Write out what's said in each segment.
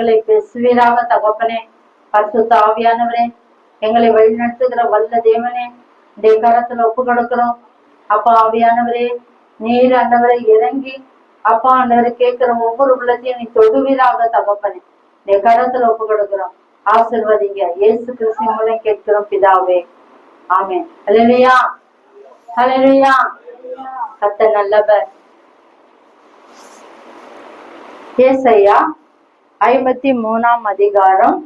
எங்களை பேசுவீராக தகப்பனே. பரிசுத்த ஆவியானவரே, எங்களை வழிநடத்துகிற வல்ல தேவனே, இந்த கரத்துல ஒப்பு கொடுக்கிறோம். அப்பா ஆவியானவரே, நீர் ஆண்டவரை இறங்கி அப்பா ஆண்டவரை கேட்கிற ஒவ்வொரு உள்ளத்தையும் நீ தொடுவீராக தகப்பனே. இந்த கரத்துல ஒப்பு கொடுக்கிறோம். ஆசிர்வதிங்க. இயேசு கிறிஸ்து மூலம் கேட்கிறோம் பிதாவே, ஆமென். ஹல்லேலூயா, ஹல்லேலூயா. கர்த்தர் நல்லவர். ஏசாயா 53ஆம் அதிகாரம்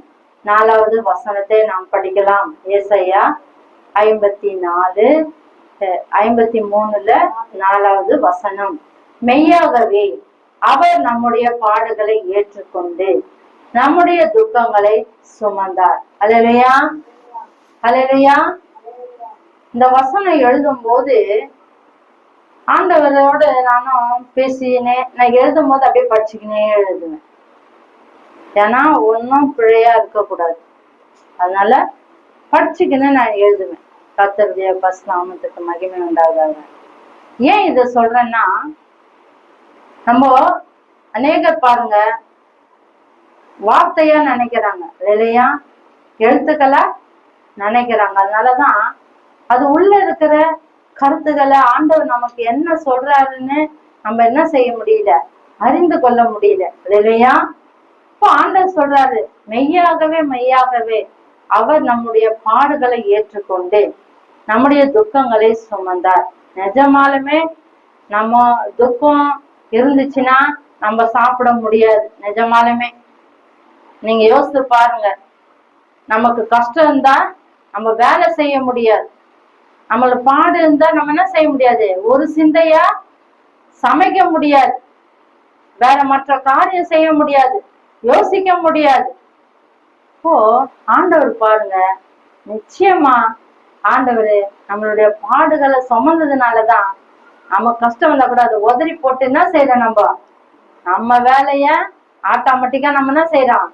4வது வசனத்தை நாம் படிக்கலாம். ஏசாயா 53ல 4வது வசனம். மெய்யாகவே அவர் நம்முடைய பாடுகளை ஏற்றுக்கொண்டு நம்முடைய துக்கங்களை சுமந்தார். ஹல்லேலூயா, ஹல்லேலூயா. இந்த வசனம் எழுதும் போது ஆண்டவரோட நானும் பேசினேன். நான் எழுதும் போது அப்படியே படிச்சுக்கினே எழுதுவேன். ஏன்னா ஒன்னும் பிழையா இருக்கக்கூடாது. அதனால படிச்சுக்கின்னு நான் எழுதுவேன். கர்த்தருடைய நாமத்துக்கு மகிமை உண்டாகாது. ஏன் இத சொல்றேன்னா, நம்ம அநேகர் பாருங்க வார்த்தையா நினைக்கிறாங்க இல்லையா, எழுத்துக்களா நினைக்கிறாங்க. அதனாலதான் அது உள்ள இருக்கிற கருத்துக்களை ஆண்டவர் நமக்கு என்ன சொல்றாருன்னு நம்ம என்ன செய்ய முடியல, அறிந்து கொள்ள முடியல இல்லையா. இப்போ ஆண்டவர் சொல்றாரு, மெய்யாகவே மெய்யாகவே அவர் நம்முடைய பாடுகளை ஏற்றுக்கொண்டு நம்முடைய துக்கங்களை சுமந்தார். நிஜமாலுமே நம்ம துக்கம் இருந்துச்சுன்னா நம்ம சாப்பிட முடியாது. நிஜமாலுமே நீங்க யோசித்து பாருங்க. நமக்கு கஷ்டம் இருந்தா நம்ம வேலை செய்ய முடியாது. நம்மளுக்கு பாடு இருந்தா நம்ம என்ன செய்ய முடியாது, ஒரு சிந்தையா சமைக்க முடியாது, வேற மற்ற காரியம் செய்ய முடியாது, யோசிக்க முடியாது. இப்போ ஆண்டவர் பாருங்க, நிச்சயமா ஆண்டவர் நம்மளுடைய பாடுகளை சுமந்ததுனாலதான் நம்ம கஷ்டம் வந்தா கூட அதை உதறி போட்டு என்ன செய்யறோம், நம்ம வேலைய ஆட்டோமேட்டிக்கா நம்ம என்ன செய்யறோம்,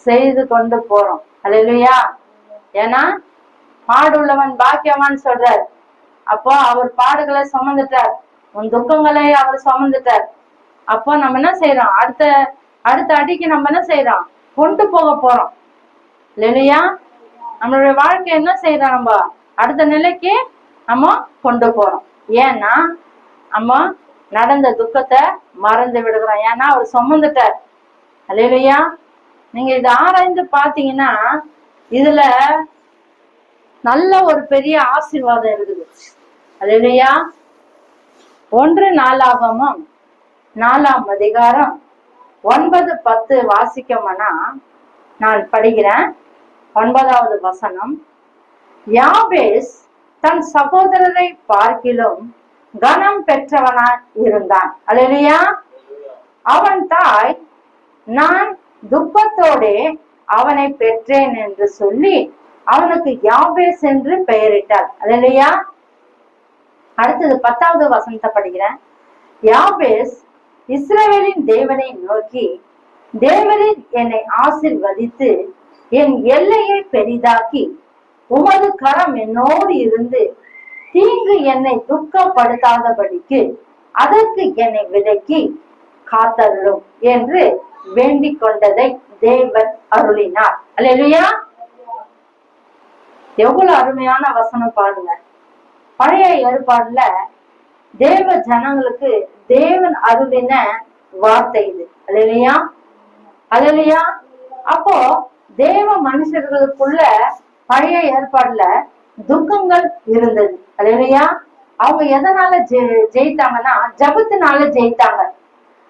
செய்து கொண்டு போறோம். அல்லேலூயா. ஏன்னா பாடு உள்ளவன் பாக்கியவான்னு சொல்றார். அப்போ அவர் பாடுகளை சுமந்துட்டார், உன் துக்கங்களை அவர் சுமந்துட்டார். அப்போ நம்ம என்ன செய்யறோம், அடுத்த அடிக்கு நம்ம என்ன செய்யறோம், கொண்டு போக போறோம் இல்லையா. நம்மளுடைய வாழ்க்கை என்ன செய்யறோம், நம்ம அடுத்த நிலைக்கு நம்ம கொண்டு போறோம். ஏன்னா நம்ம நடந்த துக்கத்தை மறந்து விடுகிறோம். ஏன்னா அவர் சுமந்துட்டார். அல்லேலூயா. நீங்க இதை ஆராய்ந்து பாத்தீங்கன்னா இதுல நல்ல ஒரு பெரிய ஆசீர்வாதம் இருக்குது. அல்லேலூயா. 1 நாளாகமம் 4ஆம் அதிகாரம் 9-10 வாசிக்கமானா நான் படிக்கிறேன். 9வது வசனம். யாபேஸ் தன் சகோதரரை பார்க்கிலும் கனம் பெற்றவனாய் இருந்தான். அல்லேலூயா. அவன் தாய், நான் துக்கத்தோடே அவனை பெற்றேன் என்று சொல்லி அவனுக்கு யாபேஸ் என்று பெயரிட்டார். அல்லேலூயா. அடுத்தது 10வது வசனத்தை படிக்கிறேன். யாபேஸ் இஸ்ரவேலின் தேவனை நோக்கி, தேவரீர் என்னை ஆசீர்வதித்து என் எல்லையை பெரிதாக்கி உமது கரம் என்னோடு இருந்து தீங்கு என்னை துக்கப்படுத்தாதபடிக்கு அதற்கு என்னை விலக்கி காத்தருளும் என்று வேண்டிக் கொண்டதை தேவன் அருளினார். அல்லேலூயா. எவ்வளவு அருமையான வசனம் பாருங்க. பழைய ஏற்பாடுல தேவ ஜனங்களுக்கு தேவன் அருளின வார்த்தை இது. அல்லேலூயா, அல்லேலூயா. அப்போ தேவ மனுஷர்களுக்குள்ள பழைய ஏற்பாடுல துக்கங்கள் இருந்தது. அல்லேலூயா. அவங்க எதனால ஜெயித்தாங்கன்னா ஜபத்தினால ஜெயித்தாங்க.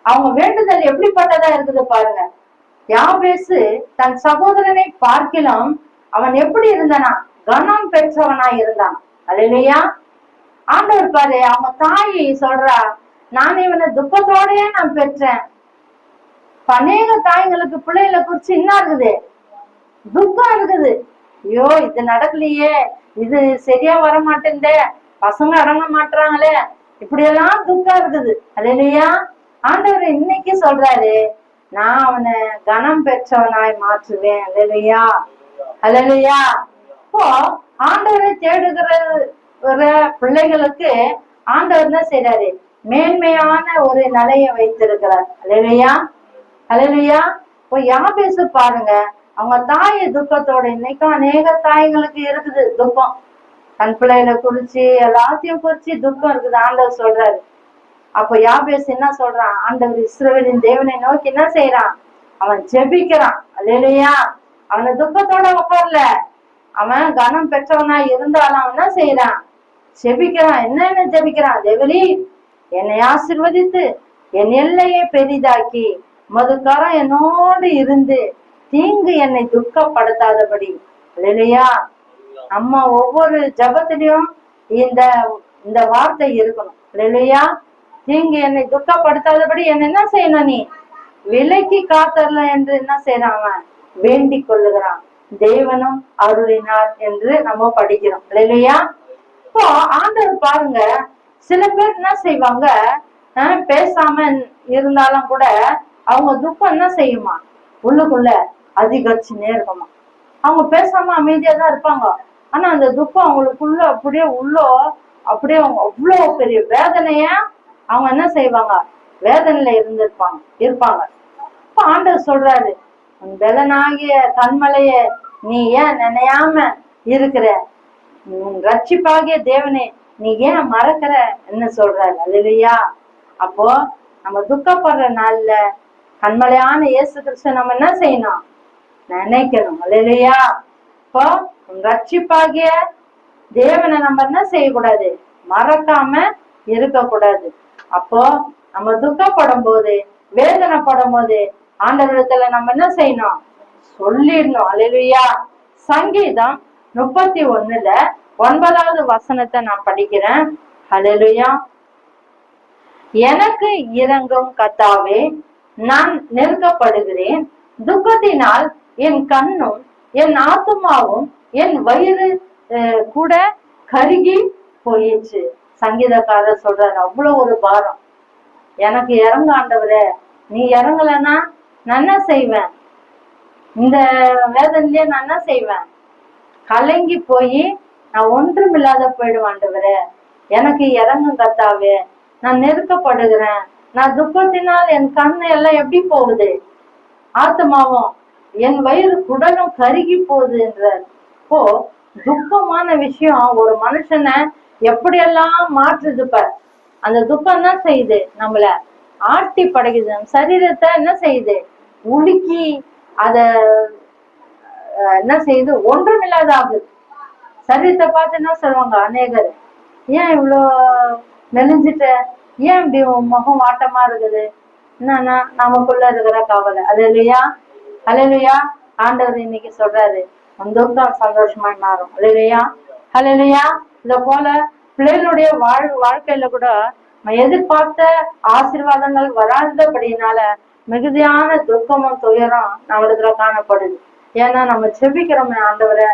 அவங்க வேண்டுதல் எப்படிப்பட்டதா இருக்குது பாருங்க. யாபேசு தன் சகோதரனை பார்க்கிலும் அவன் எப்படி இருந்தானா, கனம் பெற்றவனா இருந்தான். அல்லேலூயா. ஆண்டவர் பாரு, அவங்க தாய் சொல்றா, நான் இவனை துக்கத்தோடயே நான் பெற்றேன். அநேக தாய்களுக்கு பிள்ளைகளை குறிச்சு என்ன இருக்குது, துக்கம் இருக்குது. ஐயோ இது நடக்கலையே, இது சரியா வர மாட்டேங்குதே, பசங்க அடங்க மாட்டாங்களே, இப்படி எல்லாம் துக்கம் இருக்குது. அல்லேலூயா. ஆண்டவர் இன்னைக்கு சொல்றாரு, நான் அவனை கனம் பெற்றவனாய் மாற்றுவேன். அல்லேலூயா, அல்லேலூயா. இப்போ ஆண்டவரை தேடுகிற பிள்ளைகளுக்கு ஆண்டவர் என்ன செய்யறாரு, மேன்மையான ஒரு நிலையை வைத்திருக்கிறார். அல்லேலூயா, அல்லேலூயா. இப்போ யாபேசு பாருங்க, அவங்க தாய் துக்கத்தோட, இன்னைக்கும் அநேக தாய்களுக்கு இருக்குது துக்கம். தன் பிள்ளைகளை குறிச்சு எல்லாத்தையும் குறிச்சு துக்கம் இருக்குது. ஆண்டவர் சொல்றாரு. அப்ப யாபேஸ் என்ன சொல்றான்? ஆண்டவர் இஸ்ரவேலின் தேவனை நோக்கி என்ன செய்யறான்? அவன் ஜெபிக்கிறான். அல்லேலூயா. அவனை துக்கத்தோட உட்காரல. அவன் கனம் பெற்றவனா இருந்தாலும் அவன் என்ன செய்யறான்? ஜெபிக்கிறான். என்ன ஜெபிக்கிறான்? தேவனே, என்னை ஆசீர்வதித்து என் எல்லையை பெரிதாக்கி மதுக்காரம் என்னோடு இருந்து தீங்கு என்னை துக்கப்படுத்தாதபடி. அல்லேலூயா. நம்ம ஒவ்வொரு ஜபத்திலையும் இந்த இந்த வார்த்தை இருக்கணும். அல்லேலூயா. தீங்கு என்னை துக்கப்படுத்தாதபடி என்ன செய்யணும்? நீ விலைக்கு காத்தரல என்று என்ன செய்யறான்? அவன் வேண்டிக் கொள்ளுகிறான். தேவனும் அருளினார் என்று நம்ம படிக்கிறோம். இல்லையா? இப்போ ஆண்டவர் பாருங்க, சில பேர் என்ன செய்வாங்க, பேசாம இருந்தாலும் கூட அவங்க துக்கம் என்ன செய்யுமா? உள்ளுக்குள்ள அதிகரிச்சுன்னே இருக்குமா. அவங்க பேசாம அமைதியா தான் இருப்பாங்க. ஆனா அந்த துக்கம் அவங்களுக்குள்ள அப்படியே அப்படியே அவ்வளவு பெரிய வேதனைய அவங்க என்ன செய்வாங்க? வேதனையில இருப்பாங்க. இப்ப ஆண்டவர் சொல்றாரு, பெலனாகிய கண்மலைய நீ ஏன் நினையாம இருக்கிற? ரட்சிப்பாகிய தேவனே நீ ஏன் மறக்கிற என்ன சொல்றாரு. அல்லேலூயா. அப்போ நம்ம துக்கப்படுற நாள்ல கண்மலையான இயேசு கிறிஸ்து நம்ம என்ன செய்யணும்? நினைக்கணும். அல்லேலூயா. இப்போ ரட்சிப்பாகிய தேவனை நம்ம என்ன செய்யக்கூடாது? மறக்காம இருக்கக்கூடாது. அப்போ நம்ம துக்கப்படும் போது, வேதனைப்படும் போது ஆண்டவரிடத்துல நம்ம என்ன செய்யணும்? சொல்லிடணும். அல்லேலூயா. சங்கீதம் 31ல 9வது வசனத்தை நான் படிக்கிறேன். அல்லேலூயா. எனக்கு இரங்கும் கர்த்தாவே, நான் நெருக்கப்படுகிறேன். துக்கத்தினால் என் கண்ணும் என் ஆத்துமாவும் என் வயிறு கூட கருகி போயிடுச்சு. சங்கீதக்காரர் சொல்றாரு, அவ்வளவு ஒரு பாரம். எனக்கு இறங்க ஆண்டவரே, நீ இறங்கலன்னா நான் என்ன செய்வேன்? இந்த வேதனையிலே நான் என்ன செய்வேன்? கலங்கி போய் நான் ஒன்றுமில்லாத போயிடுவேன். ஆண்டவரே, எனக்கு இறங்கும் கர்த்தாவே, நான் நெருக்கப்படுகிறேன். நான் துக்கத்தினால் என் கண்ணு எல்லாம் எப்படி போகுது? ஆத்மாவும் என் வயிறு குடலும் கருகி போகுது என்றார். இப்போ துக்கமான விஷயம் ஒரு மனுஷனை எப்படியெல்லாம் மாற்றுது பார். அந்த துக்கம் என்ன செய்யுது? நம்மள ஆட்டி படைக்குது. சரீரத்தை என்ன செய்யுது? உலுக்கி அத என்ன செய்யுது? ஒன்றுமில்லாத ஆகுது. சரீரத்தை பார்த்து என்ன சொல்லுவாங்க அநேகர், ஏன் இவ்வளோ மெலிஞ்சிட்ட? ஏன் இப்படி முகம் வாட்டமா இருக்குது? என்னன்னா நமக்குள்ள இருக்கிற கவலை. அல்லேலூயா. அல்லேலூயா. ஆண்டவர் இன்னைக்கு சொல்றாரு, துக்கம் சந்தோஷமா மாறும். அல்லேலூயா. அல்லேலூயா. இத போல பிள்ளைகளுடைய வாழ்க்கையில கூட எதிர்பார்த்த ஆசீர்வாதங்கள் வராதபடினால மிகுதியான துக்கமும் துயரம் நம்மளுக்குள்ள காணப்படுது. ஏன்னா நம்ம செபிக்கிறோமே ஆண்டவரை,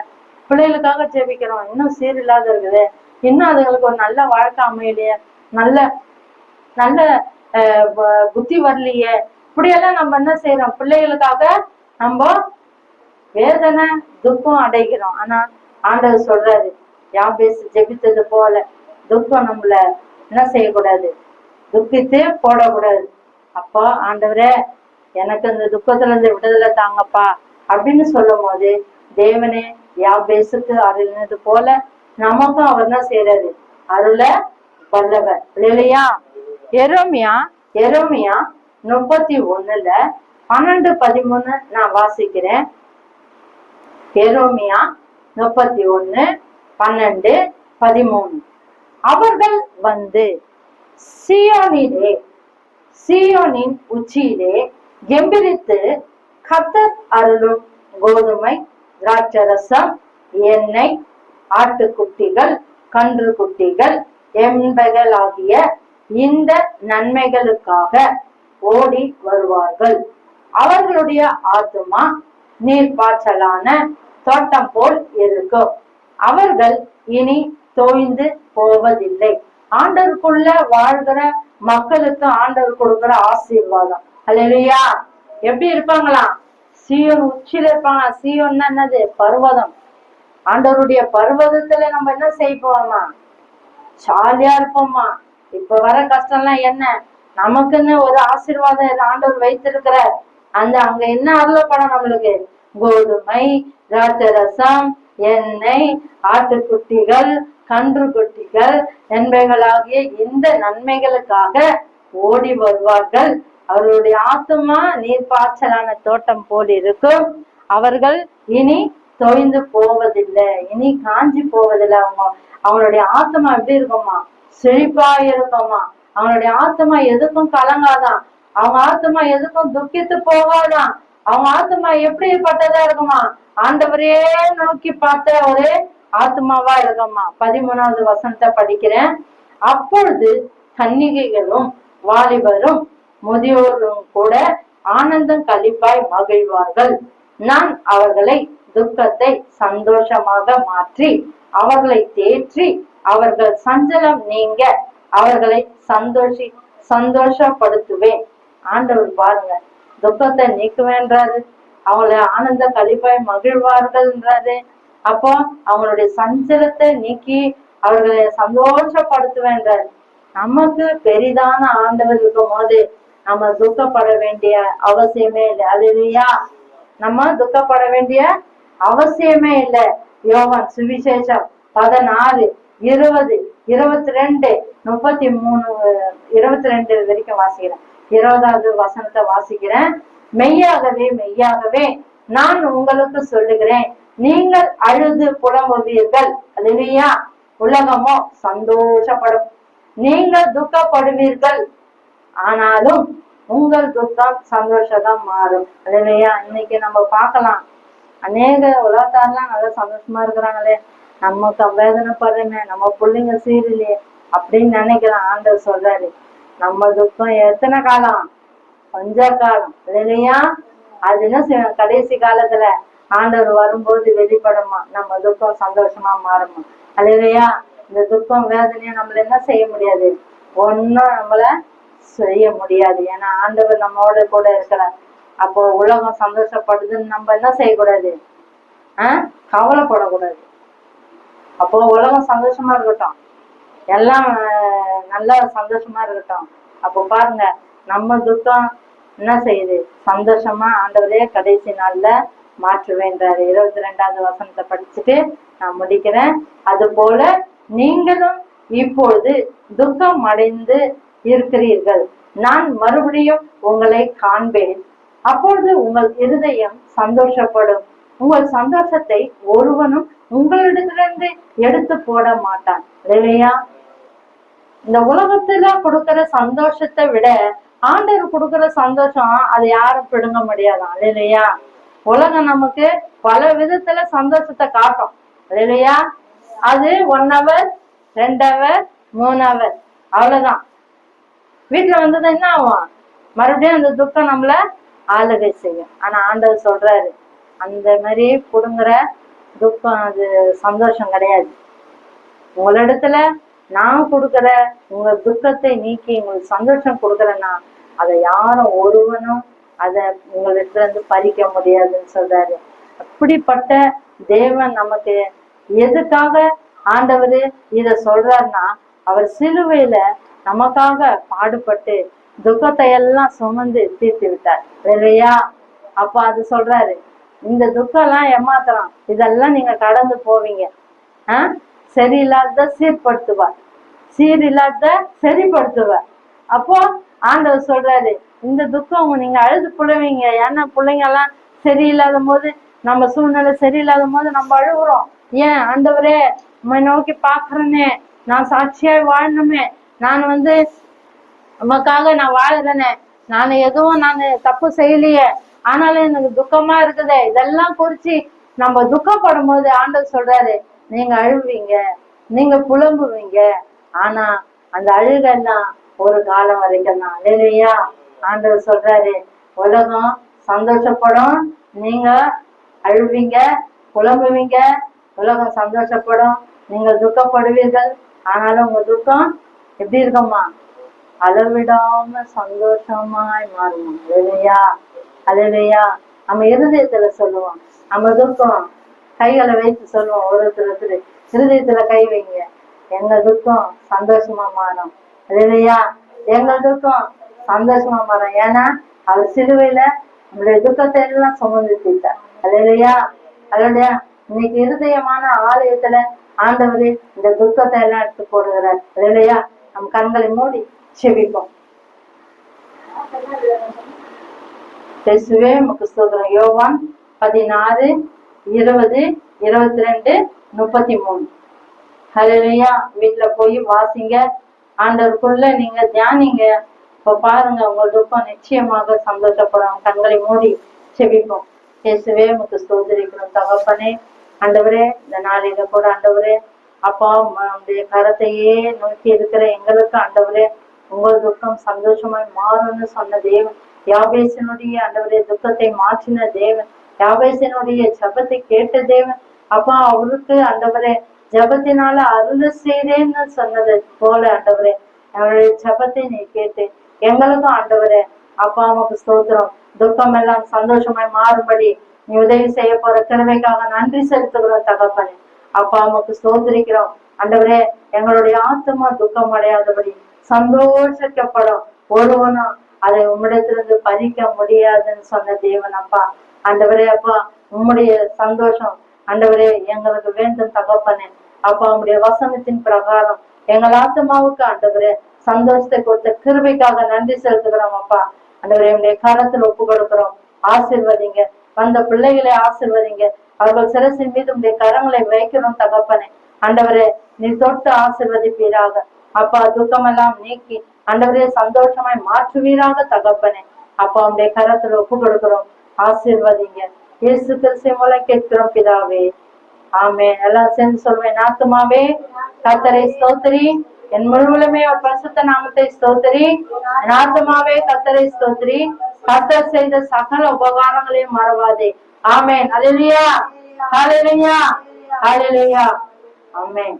பிள்ளைகளுக்காக செபிக்கிறோம். இன்னும் சீரில்லாத இருக்குது, இன்னும் அதுங்களுக்கு ஒரு நல்ல வாழ்க்கை அமையலையே, நல்ல நல்ல புத்தி வரலையே, இப்படியெல்லாம் நம்ம என்ன செய்யறோம்? பிள்ளைகளுக்காக நம்ம வேதனை துக்கம் அடைகிறோம். ஆனா ஆண்டவர் சொல்றாரு, யாபேஸ் ஜெபித்தது போல துக்கம் நம்மள என்ன செய்யக்கூடாது? துக்கித்து போடக்கூடாது. அப்போ ஆண்டவரே, எனக்கு அந்த துக்கத்துல இருந்து விடுதலை தாங்கப்பா அப்படின்னு சொல்லும் போது, தேவனே யாபேசுக்கு அருளினது போல நமக்கும் அவர் என்ன செய்யறாரு? அருள வல்லவர். இல்லையா? எரேமியா 31ல 12-13 நான் வாசிக்கிறேன். எரேமியா 31:12-13. அவர்கள் வந்து சீயோனின் உச்சியிலே கெம்பீரித்து, கர்த்தர் அருளும் கோதுமை, திராட்சரசம், எண்ணெய், ஆட்டுக்குட்டிகள், கன்று குட்டிகள் என்பகள் ஆகிய இந்த நன்மைகளுக்காக ஓடி வருவார்கள். அவர்களுடைய ஆத்துமா நீர்ப்பாய்ச்சலான தோட்டம் போல் இருக்கும். அவர்கள் இனி தோய்ந்து போவதில்லை. ஆண்டவருக்குள்ள வாழ்கிற மக்களுக்கு ஆண்டவர் கொடுக்கிற ஆசீர்வாதம். அல்லேலூயா. எப்படி இருப்பாங்களாம்? சீயோன் உச்சியில இருப்பாங்க. சீயோன்னா என்னது? பர்வதம். ஆண்டவருடைய பர்வதத்துல நம்ம என்ன செய்வோமா? ஜாலியா இருப்போமா? இப்ப வர கஷ்டம் எல்லாம் என்ன? நமக்குன்னு ஒரு ஆசீர்வாதம் ஆண்டவர் வைத்திருக்கிற அங்க என்ன அருளப்படும் நம்மளுக்கு? கோதுமை, திராட்சரசம், எண்ணெய், ஆட்டுக்குட்டிகள், கன்று குட்டிகள் என்பவைகளாகிய இந்த நன்மைகளுக்காக ஓடி வருவார்கள். அவர்களுடைய ஆத்துமா நீர்ப்பாய்ச்சலான தோட்டம் போல் இருக்கும். அவர்கள் இனி தொய்ந்து போவதில்லை, இனி காஞ்சி போவதில்லை. அவங்களுடைய ஆத்மா எப்படி இருக்குமா? செழிப்பா இருக்குமா. அவங்களுடைய ஆத்மா எதுக்கும் கலங்காதான். அவங்க ஆத்மா எதுக்கும் துக்கித்து போகாதான். அவங்க ஆத்மா எப்படிப்பட்டதா இருக்குமா? ஆண்டவரே நோக்கி பார்த்த ஒரு ஆத்மாவா இருக்குமா. 13வது வசனத்தை படிக்கிறேன். அப்பொழுது கன்னிகைகளும் வாலிபரும் முதியோரும் கூட ஆனந்தம் களிப்பாய் மகிழ்வார்கள். நான் அவர்களை துக்கத்தை சந்தோஷமாக மாற்றி அவர்களை தேற்றி அவர்கள் சஞ்சலம் நீங்க அவர்களை சந்தோஷப்படுத்துவேன். ஆண்டவர் பாருங்க, துக்கத்தை நீக்குவேன்றாரு, அவங்களை ஆனந்த களிப்பாய் மகிழ்வார்கள்ன்றாரு. அப்போ அவங்களுடைய சஞ்சலத்தை நீக்கி அவர்களை சந்தோஷப்படுத்துவேன்றாரு. நமக்கு பெரிதான ஆண்டவர் இருக்கும் போது நம்ம துக்கப்பட வேண்டிய அவசியமே இல்லை. அல்லேலூயா. நம்ம துக்கப்பட வேண்டிய அவசியமே இல்லை. யோவான் சுவிசேஷம் 16, 20, 22, 33, 22 வரைக்கும் வாசிக்கிறேன். 20வது வசனத்தை வாசிக்கிறேன். மெய்யாகவே மெய்யாகவே நான் உங்களுக்கு சொல்லுகிறேன், நீங்கள் அழுது புலம்புவீர்கள், அல்லேலூயா. உலகமோ சந்தோஷப்படும். நீங்கள் துக்கப்படுவீர்கள், ஆனாலும் உங்கள் துக்கம் சந்தோஷமா மாறும். அல்லேலூயா. இன்னைக்கு நம்ம பார்க்கலாம், அநேக உலகத்தாரெல்லாம் நல்லா சந்தோஷமா இருக்கிறாங்களே, நமக்கு வேதனைப்படுறமே, நம்ம பிள்ளைங்க சீரியலையே அப்படின்னு நினைக்கலாம். ஆண்டவர் சொல்றாரு, நம்ம துக்கம் எத்தனை காலம்? கொஞ்ச காலம். இல்லையா? அது என்ன செய்யணும்? கடைசி காலத்துல ஆண்டவர் வரும்போது வெளிப்படுமா, நம்ம துக்கம் சந்தோஷமா மாறுமா. இல்லையா? இந்த துக்கம் வேதனையா நம்மள என்ன செய்ய முடியாது? ஒன்னும் நம்மள செய்ய முடியாது. ஏன்னா ஆண்டவர் நம்மோட கூட இருக்கிறார். அப்போ உலகம் சந்தோஷப்படுதுன்னு நம்ம என்ன செய்யக்கூடாது? கவலைப்படக்கூடாது. அப்போ உலகம் சந்தோஷமா இருக்கட்டும், எல்லாம் நல்லா சந்தோஷமா இருக்கட்டும். அப்போ பாருங்க, நம்ம துக்கம் என்ன செய்யுது? சந்தோஷமா ஆண்டவரே கடைசி நாள்ல மாற்றுவேன்றாரு. 22வது வசனத்தை படிச்சுட்டு நான் முடிக்கிறேன். அது போல நீங்களும் இப்பொழுது துக்கம் அடைந்து இருக்கிறீர்கள். நான் மறுபடியும் உங்களை காண்பேன். அப்பொழுது உங்கள் இருதயம் சந்தோஷப்படும். உங்கள் சந்தோஷத்தை ஒருவனும் உங்களிடத்திலிருந்து எடுத்து போட மாட்டான். இல்லையா? இந்த உலகத்துல கொடுக்கிற சந்தோஷத்தை விட ஆண்டவர் கொடுக்கிற சந்தோஷம் அதை யாரும் பிடுங்க முடியாதான். இல்லையா? உலகம் நமக்கு பல விதத்துல சந்தோஷத்தை காட்டும். இல்லையா? அது 1 hour, 2 hour, 3 hour, அவ்வளவுதான். வீட்டுல வந்தது என்ன ஆகும்? மறுபடியும் அந்த துக்கம் நம்மள ஆளுகை செய்யும். ஆனா ஆண்டவர் சொல்றாரு, அந்த மாதிரி புடுங்குற துக்கம் அது சந்தோஷம் கிடையாது. உங்களிடத்துல நான் கொடுக்குற உங்க துக்கத்தை நீக்கி உங்களுக்கு சந்தோஷம் கொடுக்குறேன்னா அதை யாரும் ஒருவனும் அதை உங்களிடத்துல இருந்து பறிக்க முடியாதுன்னு சொல்றாரு. அப்படிப்பட்ட தேவன் நமக்கு எதுக்காக ஆண்டவர் இத சொல்றாருன்னா, அவர் சிலுவையில நமக்காக பாடுபட்டு துக்கத்தை எல்லாம் சுமந்து தீர்த்து விட்டார். இல்லையா? அப்ப அது சொல்றாரு, இந்த துக்கம் எல்லாம் ஏமாத்தலாம், இதெல்லாம் நீங்க கடந்து போவீங்க. சரியில்லாத சீர்படுத்துவார், சீரில்லாத சரிப்படுத்துவார். அப்போ ஆண்டவர் சொல்றாரு, இந்த துக்கம் நீங்க அழுது புழுவீங்க. ஏன்னா பிள்ளைங்க எல்லாம் சரியில்லாத போது, நம்ம சூழ்நிலை சரியில்லாத போது நம்ம அழுகுறோம். ஏன் ஆண்டவரே உண்மை நோக்கி பாக்குறேனே, நான் சாட்சியாய் வாழணுமே, நான் நமக்காக நான் வாழறேனே, நான் எதுவும் தப்பு செய்யலையே, ஆனாலும் எனக்கு துக்கமா இருக்குதே, இதெல்லாம் குறிச்சு நம்ம துக்கப்படும் போது ஆண்டவர் சொல்றாரு, நீங்க அழுவீங்க, நீங்க புலம்புவீங்க. ஆனா அந்த அழுகெல்லாம் ஒரு காலம் வரைக்கும் தான். இல்லையா? ஆண்டவர் சொல்றாரு, உலகம் சந்தோஷப்படும், நீங்க அழுவீங்க, புலம்புவீங்க. உலகம் சந்தோஷப்படும், நீங்க துக்கப்படுவீர்கள். ஆனாலும் உங்க துக்கம் எப்படி இருக்குமா? அளவிடாம சந்தோஷமாய் மாறும். இல்லையா? அல்லையா? நம்ம இருதயத்துல சொல்லுவோம், நம்ம துக்கம் கைகளை வைத்து சொல்லுவோம். ஒருத்தர் இருதயத்துல கை வைங்க, எங்க துக்கம் சந்தோஷமா மாறும். இல்லையா? எங்க துக்கம் சந்தோஷமா மாறும். ஏன்னா அவர் சிலுவையில நம்மளுடைய துக்கத்தை எல்லாம் சுமந்து தீர்த்தார். அல்லேலூயா, அல்லேலூயா. இன்னைக்கு இருதயமான ஆலயத்துல ஆண்டவரே இந்த துக்கத்தை எல்லாம் எடுத்து போடுகிறார். அல்லேலூயா. நம் கண்களை மூடி செபிப்போம். இயேசுவே உமக்கு ஸ்தோத்திரம். யோவான் 16:20-22-33. ஹல்லேலூயா. வீட்டுல போய் வாசிங்க, ஆண்டவருக்குள்ள நீங்க தியானிங்க. இப்ப பாருங்க, உங்க துக்கம் நிச்சயமாக சந்தோஷப்படும். கண்களை மூடி செபிப்போம். இயேசுவே உமக்கு ஸ்தோத்திரிக்கிறோம் தகப்பனே. ஆண்டவரே, இந்த நாளில கூட ஆண்டவரே அப்பா உங்களுடைய கரத்தையே நோக்கி இருக்கிற எங்களுக்கு ஆண்டவரே உங்கள் துக்கம் சந்தோஷமாய் மாறும்னு சொன்ன தேவன், யாபேசனுடைய ஆண்டவரே துக்கத்தை மாற்றின தேவன், யாபேசனுடைய ஜபத்தை கேட்ட தேவன். அப்பா அவருக்கு ஆண்டவரே ஜபத்தினால அருள் செய்தேன்னு சொன்னது போல ஆண்டவரே அவருடைய ஜபத்தை நீ கேட்டு எங்களுக்கும் ஆண்டவரே அப்பா அம்மாவுக்கு ஸ்தோத்திரம். துக்கம் எல்லாம் சந்தோஷமாய் மாறும்படி நீ உதவி செய்ய போற கிழமைக்காக நன்றி செலுத்துகிறோம் தகப்பனே. அப்பா அம்மாவுக்கு ஸ்தோத்திரிக்கிறோம் ஆண்டவரே. எங்களுடைய ஆத்மா துக்கம் அடையாதபடி சந்தோஷக்கப்படும் ஒருவனும் அதை உம்மிடத்திலிருந்து பறிக்க முடியாதுன்னு சொன்ன தேவன். அப்பா ஆண்டவரே, அப்பா உம்முடைய சந்தோஷம் ஆண்டவரே எங்களுக்கு வேண்டும் தகப்பனே. அப்பா உம்முடைய வசனத்தின் பிரகாரம் எங்கள் ஆத்மாவுக்கு ஆண்டவரே சந்தோஷத்தை கொடுத்த கிருபைக்காக நன்றி செலுத்துகிறோம். அப்பா ஆண்டவரே உடைய கரத்தில் ஒப்பு கொடுக்கிறோம். ஆசீர்வதிங்க, வந்த பிள்ளைகளை ஆசீர்வதிங்க. அவர்கள் சிரசின் மீது உடைய கரங்களை வைக்கிறோம் தகப்பனே. ஆண்டவரே நீ தொட்டு ஆசீர்வதிப்பீராக. அப்பா துக்கமெல்லாம் நீக்கி ஆண்டவரே சந்தோஷமாய் மாற்றுவீராக தகப்பனே. அப்பா உடைய கரத்துல ஒப்பு கொடுக்கிறோம். ஆசீர்வதிங்க. இயேசு கிறிஸ்து மூலம் கேட்கிறோம் பிதாவே, ஆமென். எல்லாம் சேர்ந்து சொல்வேன். ஆத்துமாவே கர்த்தரை ஸ்தோத்திரி, என் முழுவதுமே அவர் பரிசுத்த நாமத்தை ஸ்தோத்திரி. என் ஆத்துமாவே கர்த்தரை ஸ்தோத்திரி, கர்த்தர் செய்த சகல உபகாரங்களையும் மறவாதே. ஆமென். அல்லேலூயா, அல்லேலூயா, அல்லேலூயா. ஆமென்.